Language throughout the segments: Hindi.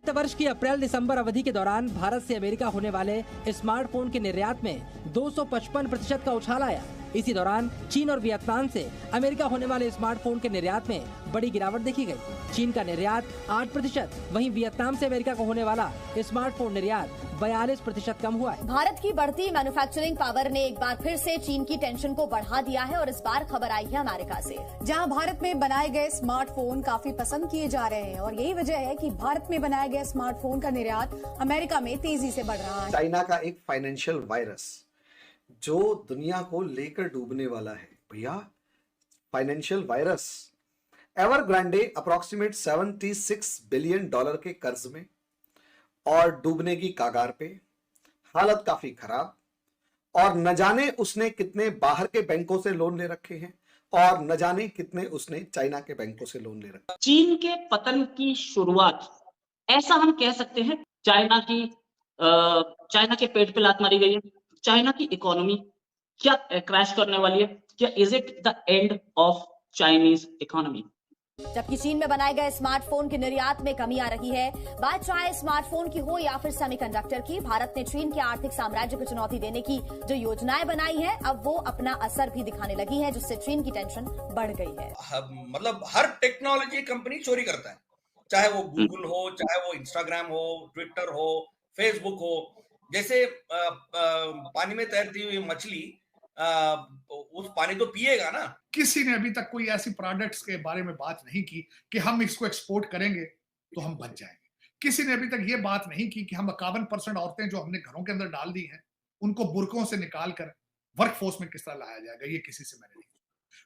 वित्त वर्ष की अप्रैल-दिसंबर अवधि के दौरान भारत से अमेरिका होने वाले स्मार्टफोन के निर्यात में 255% का उछाल आया। इसी दौरान चीन और वियतनाम से अमेरिका होने वाले स्मार्टफोन के निर्यात में बड़ी गिरावट देखी गई। चीन का निर्यात 8%, वहीं वियतनाम से अमेरिका को होने वाला स्मार्टफोन निर्यात 42% कम हुआ है। भारत की बढ़ती मैन्युफैक्चरिंग पावर ने एक बार फिर से चीन की टेंशन को बढ़ा दिया है और इस बार खबर आई है अमेरिका से, जहां भारत में बनाए गए स्मार्टफोन काफी पसंद किए जा रहे हैं और यही वजह है कि भारत में बनाए गए स्मार्टफोन का निर्यात अमेरिका में तेजी से बढ़ रहा है। चाइना का एक फाइनेंशियल वायरस जो दुनिया को लेकर डूबने वाला है। भैया, financial virus. Evergrande approximate $76 billion के कर्ज में और डूबने की कगार पे, हालत काफी खराब, और न जाने उसने कितने बाहर के बैंकों से लोन ले रखे हैं और न जाने कितने उसने चाइना के बैंकों से लोन ले रखे। चीन के पतन की शुरुआत ऐसा हम कह सकते हैं, चाइना के पेट पे लात मारी गई है। चाइना की इकोनॉमी क्या क्रैश करने वाली है? क्या is it the end of Chinese economy? जबकि चीन में बनाए गए स्मार्टफोन के निर्यात में कमी आ रही है। बात चाहे स्मार्टफोन की हो या फिर सेमीकंडक्टर की, भारत ने चीन के आर्थिक साम्राज्य को चुनौती देने की जो योजनाएं बनाई हैं, अब वो अपना असर भी दिखाने लगी हैं, जिससे चीन की टेंशन बढ़ गई है। मतलब हर टेक्नोलॉजी कंपनी चोरी करता है, चाहे वो गूगल हो, चाहे वो इंस्टाग्राम हो, ट्विटर हो, फेसबुक हो। जैसे पानी में तैरती हुई मछली उस पानी तो पिएगा ना। किसी ने अभी तक कोई ऐसी प्रोडक्ट्स के बारे में बात नहीं की कि हम इसको एक्सपोर्ट करेंगे तो हम बच जाएंगे। किसी ने अभी तक ये बात नहीं की कि हम 51% औरतें जो हमने घरों के अंदर डाल दी हैं, उनको बुरकों से निकाल कर वर्कफोर्स में किस तरह लाया जाएगा। ये किसी से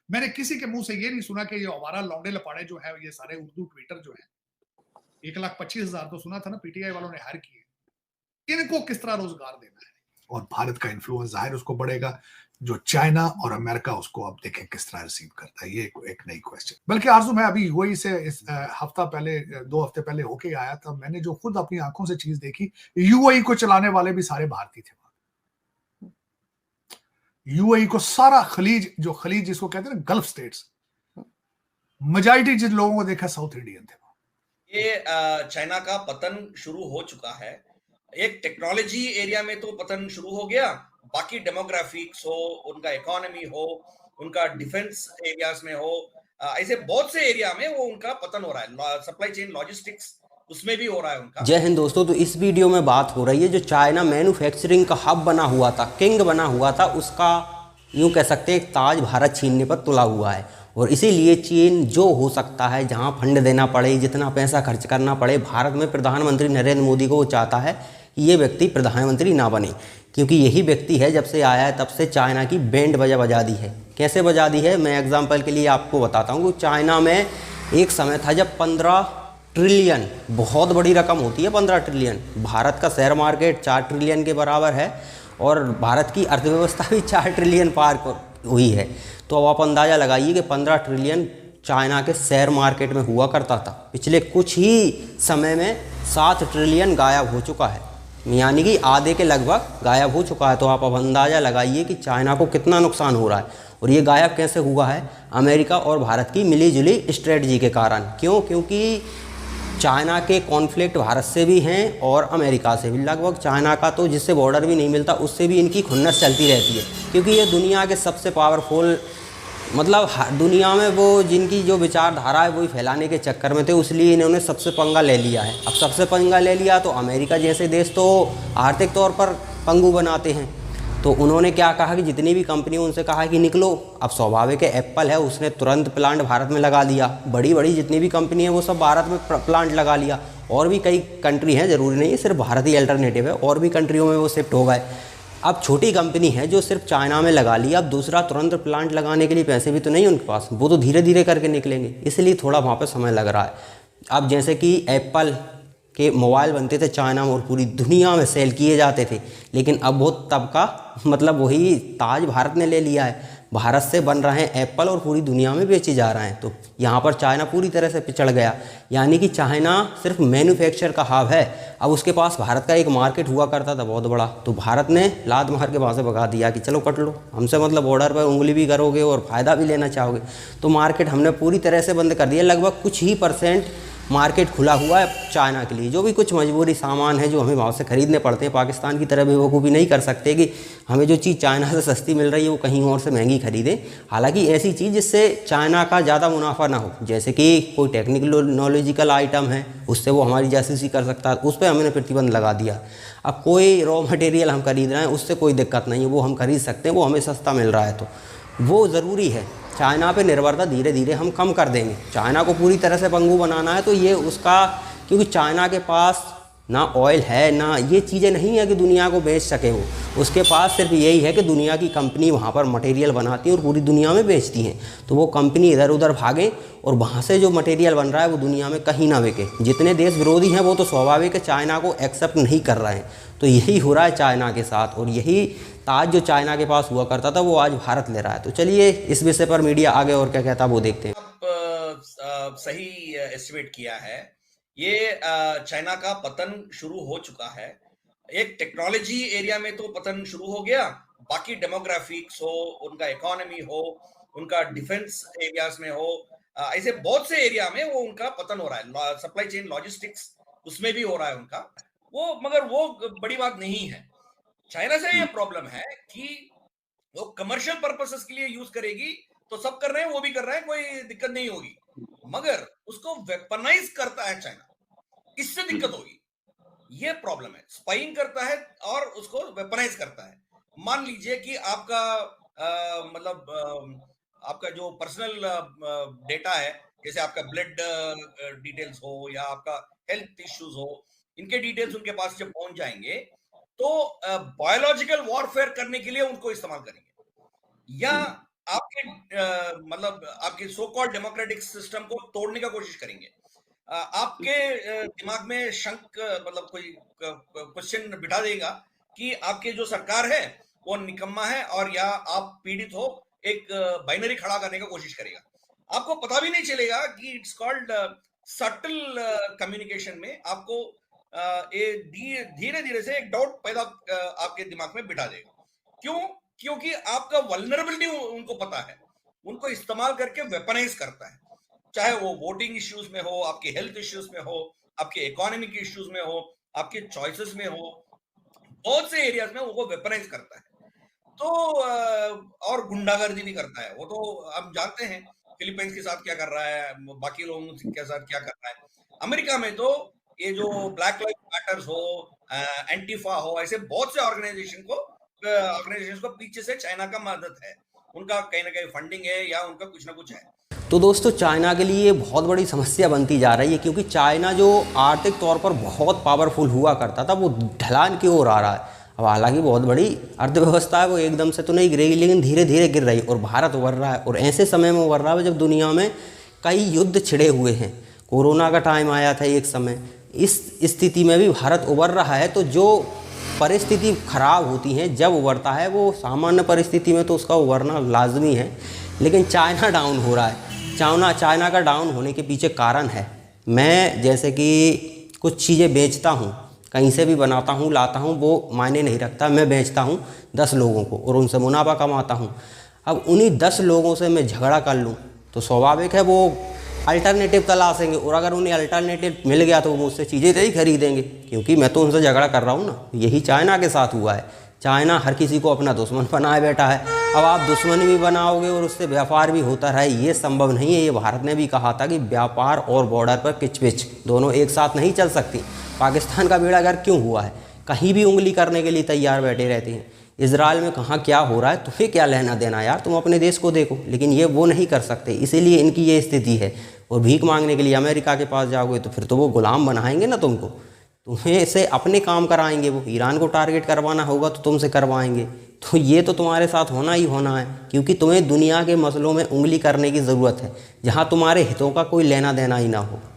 मैंने किसी के मुंह से ये नहीं सुना कि ये आवारा लौंडे लपाड़े जो है, ये सारे उर्दू ट्विटर जो है, 1,25,000 तो सुना था ना पीटीआई वालों ने हायर किए, इनको किस तरह रोजगार देना है। और भारत का इन्फ्लुएंस जाहिर उसको बढ़ेगा, जो चाइना और अमेरिका उसको अब देखें किस तरह रिसीव करता है। ये एक नई क्वेश्चन। बल्कि आरजू, मैं अभी यूएई से इस हफ्ता पहले 2 हफ्ते पहले होके आया था। मैंने जो खुद अपनी आंखों से चीज देखी, यूएई को चलाने वाले भी सारे भारतीय थे। यूएई को सारा खलीज, जो खलीज जिसको कहते हैं ना गल्फ स्टेट्स, मेजॉरिटी जिन लोगों को देखा साउथ इंडियन थे। ये चाइना का पतन शुरू हो चुका है। एक टेक्नोलॉजी एरिया में तो पतन शुरू हो गया, बाकी डेमोग्राफिक्स हो, उनका इकोनॉमी हो, उनका डिफेंस एरियाज में हो, ऐसे बहुत से एरिया में वो उनका पतन हो रहा है। सप्लाई चेन लॉजिस्टिक्स उसमें भी हो रहा है उनका। जय हिंद दोस्तों। तो इस वीडियो में बात हो रही है जो चाइना मैन्युफैक्चरिंग का हब बना हुआ था, किंग बना हुआ था, उसका यूं कह सकते हैं एक ताज भारत छीनने पर तुला हुआ है। और इसीलिए चीन जो हो सकता है, जहां फंड देना पड़े, जितना पैसा खर्च करना पड़े, भारत में प्रधानमंत्री नरेंद्र मोदी को वो चाहता है कि ये व्यक्ति प्रधानमंत्री ना बने, क्योंकि यही व्यक्ति है जब से आया है तब से चाइना की बैंड बजा दी है। कैसे बजा दी है, मैं एग्जांपल के लिए आपको बताता हूँ। चाइना में एक समय था जब 15 ट्रिलियन, बहुत बड़ी रकम होती है 15 ट्रिलियन। भारत का शेयर मार्केट 4 ट्रिलियन के बराबर है और भारत की अर्थव्यवस्था भी 4 ट्रिलियन पार हुई है। तो अब आप अंदाज़ा लगाइए कि 15 ट्रिलियन चाइना के शेयर मार्केट में हुआ करता था। पिछले कुछ ही समय में 7 ट्रिलियन गायब हो चुका है, यानी कि आधे के लगभग गायब हो चुका है। तो आप अब अंदाज़ा लगाइए कि चाइना को कितना नुकसान हो रहा है। और ये गायब कैसे हुआ है? अमेरिका और भारत की मिलीजुली स्ट्रेटजी के कारण। क्यों? क्योंकि चाइना के कॉन्फ्लिक्ट भारत से भी हैं और अमेरिका से भी। लगभग चाइना का तो जिससे बॉर्डर भी नहीं मिलता उससे भी इनकी खुन्नस चलती रहती है, क्योंकि ये दुनिया के सबसे पावरफुल, मतलब दुनिया में वो जिनकी जो विचारधारा है वही फैलाने के चक्कर में थे, इसलिए इन्होंने सबसे पंगा ले लिया है। अब सबसे पंगा ले लिया तो अमेरिका जैसे देश तो आर्थिक तौर पर पंगु बनाते हैं। तो उन्होंने क्या कहा कि जितनी भी कंपनी, उनसे कहा कि निकलो। अब स्वाभाविक है, एप्पल है, उसने तुरंत प्लांट भारत में लगा दिया। बड़ी बड़ी जितनी भी कंपनी है वो सब भारत में प्लांट लगा लिया। और भी कई कंट्री हैं, ज़रूरी नहीं है सिर्फ भारत ही अल्टरनेटिव है, और भी कंट्रियों में वो शिफ्ट हो गए। अब छोटी कंपनी है जो सिर्फ चाइना में लगा लिया, अब दूसरा तुरंत प्लांट लगाने के लिए पैसे भी तो नहीं उनके पास, वो तो धीरे धीरे करके निकलेंगे, इसलिए थोड़ा वहाँ पे समय लग रहा है। अब जैसे कि एप्पल के मोबाइल बनते थे चाइना में और पूरी दुनिया में सेल किए जाते थे, लेकिन अब वो तब का मतलब वही ताज भारत ने ले लिया है। भारत से बन रहे हैं एप्पल और पूरी दुनिया में बेचे जा रहे हैं। तो यहाँ पर चाइना पूरी तरह से पिछड़ गया, यानी कि चाइना सिर्फ मैन्युफैक्चर का हब है। अब उसके पास भारत का एक मार्केट हुआ करता था बहुत बड़ा, तो भारत ने लात मार के वहाँ से भगा दिया कि चलो कट लो हमसे, मतलब बॉर्डर पर उंगली भी करोगे और फ़ायदा भी लेना चाहोगे। तो मार्केट हमने पूरी तरह से बंद कर दिया। लगभग कुछ ही % मार्केट खुला हुआ है चाइना के लिए। जो भी कुछ मजबूरी सामान है जो हमें वहाँ से ख़रीदने पड़ते हैं, पाकिस्तान की तरह बेवकूफ़ी नहीं कर सकते कि हमें जो चीज़ चाइना से सस्ती मिल रही है वो कहीं और से महंगी खरीदें। हालांकि ऐसी चीज़ जिससे चाइना का ज़्यादा मुनाफा ना हो, जैसे कि कोई टेक्निकल आइटम है उससे वो हमारी जासूसी कर सकता है, उस पर हमने प्रतिबंध लगा दिया। अब कोई रॉ मटेरियल हम खरीद रहे हैं उससे कोई दिक्कत नहीं है, वो हम खरीद सकते हैं, वो हमें सस्ता मिल रहा है, तो वो ज़रूरी है। चाइना पे निर्भरता धीरे धीरे हम कम कर देंगे। चाइना को पूरी तरह से पंगु बनाना है तो ये उसका, क्योंकि चाइना के पास ना ऑयल है ना ये चीज़ें नहीं है कि दुनिया को बेच सके वो, उसके पास सिर्फ यही है कि दुनिया की कंपनी वहाँ पर मटेरियल बनाती है और पूरी दुनिया में बेचती हैं, तो वो कंपनी इधर उधर भागे और वहाँ से जो मटेरियल बन रहा है वो दुनिया में कहीं ना बिके। जितने देश विरोधी हैं वो तो स्वाभाविक है चाइना को एक्सेप्ट नहीं कर रहे हैं, तो यही हो रहा है चाइना के साथ, और यही ताज जो चाइना के पास हुआ करता था वो आज भारत ले रहा है। तो चलिए इस विषय पर मीडिया आगे और क्या कहता है वो देखते हैं। सही एस्टिमेट किया है। ये चाइना का पतन शुरू हो चुका है। एक टेक्नोलॉजी एरिया में तो पतन शुरू हो गया, बाकी डेमोग्राफिक्स हो, उनका इकोनॉमी हो, उनका डिफेंस एरियाज में हो, ऐसे बहुत से एरिया में वो उनका पतन हो रहा है। सप्लाई चेन लॉजिस्टिक्स उसमें भी हो रहा है उनका वो, मगर वो बड़ी बात नहीं है। चाइना से ये प्रॉब्लम है कि वो कमर्शियल पर्पसेस के लिए यूज करेगी तो सब कर रहे हैं, वो भी कर रहे हैं, कोई दिक्कत नहीं होगी, मगर उसको वेपनाइज करता है चाइना, इससे दिक्कत होगी। ये प्रॉब्लम है, स्पाइंग करता है और उसको वेपनाइज करता है। मान लीजिए कि आपका आपका जो पर्सनल डेटा है, जैसे आपका ब्लड डिटेल्स हो या आपका हेल्थ इश्यूज हो, इनके डिटेल्स उनके पास जब पहुंच जाएंगे तो बायोलॉजिकल वॉरफेयर करने के लिए उनको इस्तेमाल करेंगे, या आपके आपके सो कॉल्ड डेमोक्रेटिक सिस्टम को तोड़ने का कोशिश करेंगे। आपके दिमाग में शंक कोई क्वेश्चन बिठा देगा कि आपके जो सरकार है वो निकम्मा है और या आप पीड़ित हो, एक बाइनरी खड़ा करने का कोशिश करेगा। आपको पता भी नहीं चलेगा कि इट्स कॉल्ड सटल कम्युनिकेशन में आपको धीरे धीरे से एक डाउट पैदा आपके दिमाग में बिठा देगा। क्यों? क्योंकि आपका वल्नरेबिलिटी उनको पता है, उनको इस्तेमाल करके वेपनाइज करता है, चाहे वो वोटिंग इश्यूज में हो, आपके हेल्थ इश्यूज में हो, आपके इकोनॉमिक इश्यूज में हो, आपके चॉइसेस में हो, बहुत से एरियाज में वो वेपनाइज करता है। तो और गुंडागर्दी भी करता है। वो तो हम जानते हैं फिलीपींस के साथ क्या कर रहा है, बाकी लोगों के साथ क्या कर रहा है। अमेरिका में तो ये जो ब्लैक लाइव्स मैटर्स हो, एंटीफा हो, ऐसे बहुत से ऑर्गेनाइजेशन को पीछे से चाइना का मदद है, उनका कहीं ना कहीं फंडिंग है या उनका कुछ ना कुछ है। तो दोस्तों चाइना के लिए बहुत बड़ी समस्या बनती जा रही है, क्योंकि चाइना जो आर्थिक तौर पर बहुत पावरफुल हुआ करता था वो ढलान की ओर आ रहा है। अब हालांकि बहुत बड़ी अर्थव्यवस्था है, वो एकदम से तो नहीं गिरेगी लेकिन धीरे धीरे गिर रही है, और भारत उभर रहा है, और ऐसे समय में उभर रहा है जब दुनिया में कई युद्ध छिड़े हुए हैं। कोरोना का टाइम आया था एक समय, इस स्थिति में भी भारत उभर रहा है। तो जो परिस्थिति खराब होती हैं जब उभरता है, वो सामान्य परिस्थिति में तो उसका उभरना लाजमी है, लेकिन चाइना डाउन हो रहा है। चाइना का डाउन होने के पीछे कारण है, मैं जैसे कि कुछ चीज़ें बेचता हूँ, कहीं से भी बनाता हूँ लाता हूँ, वो मायने नहीं रखता, मैं बेचता हूँ 10 लोगों को और उनसे मुनाफा कमाता हूँ। अब उन्हीं 10 लोगों से मैं झगड़ा कर लूँ तो स्वाभाविक है वो अल्टरनेटिव तलाशेंगे, और अगर उन्हें अल्टरनेटिव मिल गया तो वो मुझसे चीज़ें नहीं खरीदेंगे, क्योंकि मैं तो उनसे झगड़ा कर रहा हूँ ना। यही चाइना के साथ हुआ है, चाइना हर किसी को अपना दुश्मन बनाए बैठा है। अब आप दुश्मन भी बनाओगे और उससे व्यापार भी होता रहे, ये संभव नहीं है। ये भारत ने भी कहा था कि व्यापार और बॉर्डर पर किचपिच दोनों एक साथ नहीं चल सकती। पाकिस्तान का बेड़ा गर्क क्यों हुआ है? कहीं भी उंगली करने के लिए तैयार बैठे रहते हैं। इजराइल में कहाँ क्या हो रहा है, तुम्हें क्या लेना देना यार, तुम अपने देश को देखो, लेकिन ये वो नहीं कर सकते, इसीलिए इनकी ये स्थिति है। और भीख मांगने के लिए अमेरिका के पास जाओगे तो फिर तो वो गुलाम बनाएंगे ना तुमको, तुम्हें से अपने काम कराएंगे। वो ईरान को टारगेट करवाना होगा तो तुमसे करवाएंगे। तो ये तो तुम्हारे साथ होना ही होना है, क्योंकि तुम्हें दुनिया के मसलों में उंगली करने की ज़रूरत है जहाँ तुम्हारे हितों का कोई लेना देना ही ना हो।